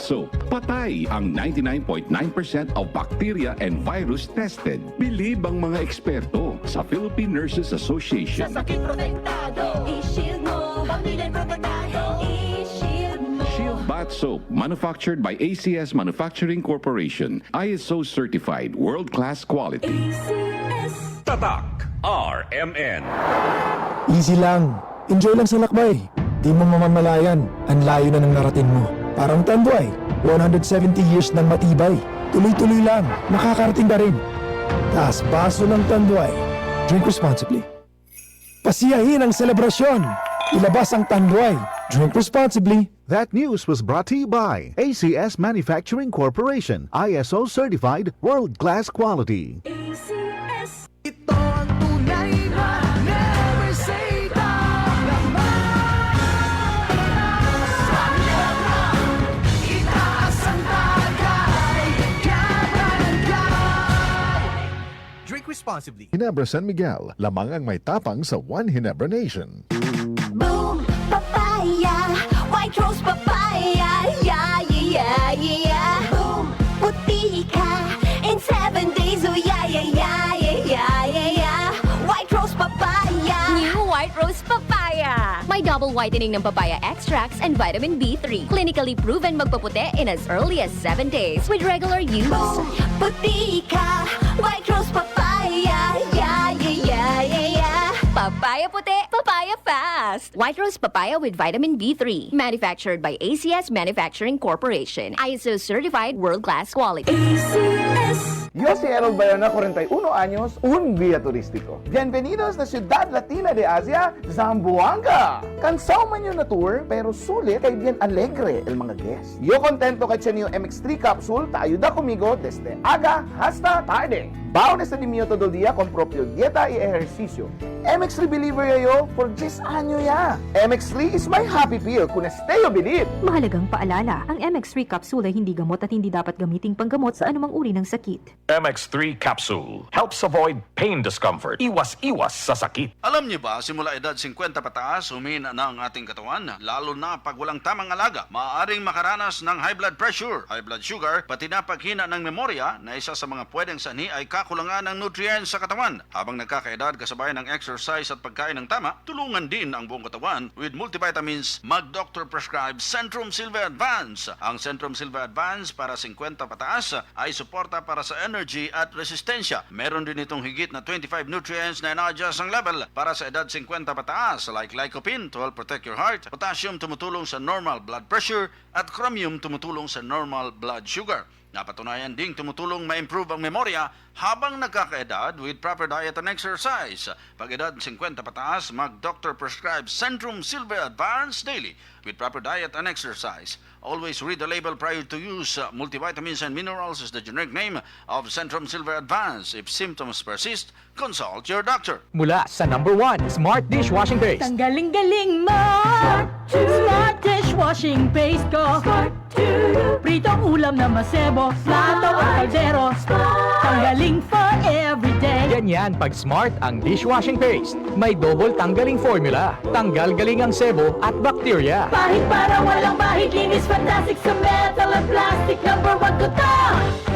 Soap. Patay ang 99.9% of bacteria and virus tested. Bilib ang mga eksperto sa Philippine Nurses Association. Sa sakit protektado, i-shield mo. Pamilya protektado, i-shield mo. Shield Bath Soap, manufactured by ACS Manufacturing Corporation. ISO certified, world-class quality. ACS. Tatak RMN. Easy lang. Enjoy lang sa lakbay. Di mo mamamalayan. Ang layo na ng narating mo. Parang Tanduay. 170 years ng matibay. Tuloy-tuloy lang. Makakarating ka rin. Taas baso ng Tanduay. Drink responsibly. Pasiyahin ang selebrasyon. Ilabas ang Tanduay. Drink responsibly. That news was brought to you by ACS Manufacturing Corporation, ISO certified, world-class quality. ACS. Ito ang tunay na never say die. Sa lahat, itaas ang tagay, kabarangay. Drink responsibly. Ginebra San Miguel, lamang ang may tapang sa One Ginebra Nation. Boom, papaya. White rose papaya. Yeah, yeah, yeah. Boom, puti ka. In 7 days, oh yeah, yeah, yeah, yeah, yeah, yeah. White rose papaya. New White Rose Papaya. May double whitening ng papaya extracts and vitamin B3. Clinically proven magpaputi in as early as 7 days with regular use. Boom, puti ka. White rose papaya. Yeah, yeah, yeah, yeah, yeah. Papaya puti, papaya fast. White Rose Papaya with vitamin B3. Manufactured by ACS Manufacturing Corporation. ISO certified world-class quality. ACS. Yo si Errol Bayona, 41 años, un guía turístico. Bienvenidos na Ciudad Latina de Asia, Zamboanga! Kansaw man yun na tour, pero sulit kay bien alegre el mga guests. Yo contento kay chenyo MX3 capsule, ta ayuda conmigo desde aga hasta tarde. Baon este di mio todo día con propio dieta y ejercicio. MX3 believer yo for 10 año ya. MX3 is my happy pill, kung stay yo believe. Mahalagang paalala, ang MX3 capsule ay hindi gamot at hindi dapat gamiting panggamot sa anumang uri ng sakit. MX3 Capsule helps avoid pain discomfort. Iwas-iwas sa sakit. Alam niyo ba, simula edad 50 pataas, humina na ang ating katawan, lalo na pag walang tamang alaga. Maaaring makaranas ng high blood pressure, high blood sugar, pati na paghina ng memorya na isa sa mga pwedeng sanhi ay kakulangan ng nutrients sa katawan. Habang nagkakaedad, kasabay ng exercise at pagkain ng tama, tulungan din ang buong katawan with multivitamins. Mag-doctor prescribe Centrum Silver Advance. Ang Centrum Silver Advance para 50 pataas ay suporta para sa energy at resistensya. Meron din itong higit na 25 nutrients na ina-adjust ang level para sa edad 50 pataas like lycopene to help protect your heart, potassium tumutulong sa normal blood pressure at chromium tumutulong sa normal blood sugar. Napatunayan ding tumutulong ma-improve ang memorya habang nagkakaedad with proper diet and exercise. Pag edad 50 pataas, mag-doctor prescribe Centrum Silver Advance Daily with proper diet and exercise. Always read the label prior to use. Multivitamins and minerals is the generic name of Centrum Silver Advance. If symptoms persist, consult your doctor. Mula sa #1 Smart Dishwashing Paste. Ang galing-galing mo. Smart dishwashing paste ko. Pritong ulam na masebo. Plato o kaldero. Tanggaling for everyday. Ganyan pag Smart ang dishwashing paste. May double tanggaling formula. Tanggal galing ang sebo at bacteria. Bahid para walang bahid. Linis fantastic sa metal at plastic. #1 ko to.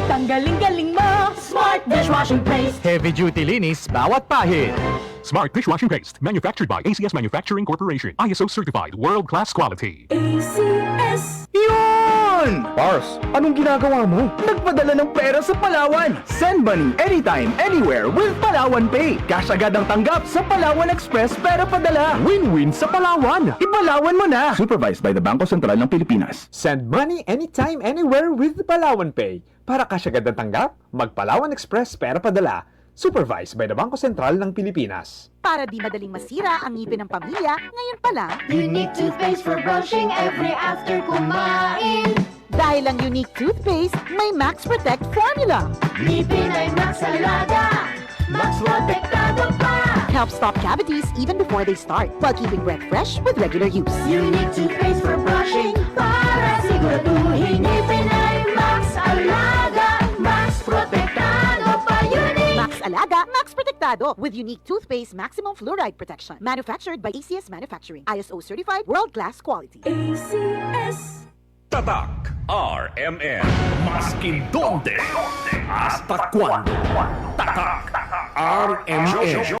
Tanggaling-galing mo. Smart dishwashing paste. Heavy duty linis bawat pahid. Smart Dishwashing Paste, manufactured by ACS Manufacturing Corporation. ISO certified, world-class quality. ACS. Yun! Pars, anong ginagawa mo? Nagpadala ng pera sa Palawan. Send money anytime, anywhere with Palawan Pay. Cash agad ang tanggap sa Palawan Express pera padala. Win-win sa Palawan. Ipalawan mo na. Supervised by the Bangko Sentral ng Pilipinas. Send money anytime, anywhere with Palawan Pay. Para cash agad ang tanggap, mag-Palawan Express pera padala. Supervised by the Bangko Sentral ng Pilipinas. Para di madaling masira ang ngipin ng pamilya, ngayon pa lang, Unique toothpaste for brushing every after kumain. dahil ang unique toothpaste, may Max Protect formula. Ngipin ay Max Alaga. Max Protektado pa. Helps stop cavities even before they start, while keeping breath fresh with regular use. Unique toothpaste for brushing para siguraduhin ngipin ay Max Alaga. Max Protektado pa. Unique. Max Alaga, Max Protectado with unique toothpaste maximum fluoride protection. Manufactured by ACS Manufacturing. ISO certified, world-class quality. ACS. Tatak RMN. Maskin donde hasta cuando. Tatak RMN.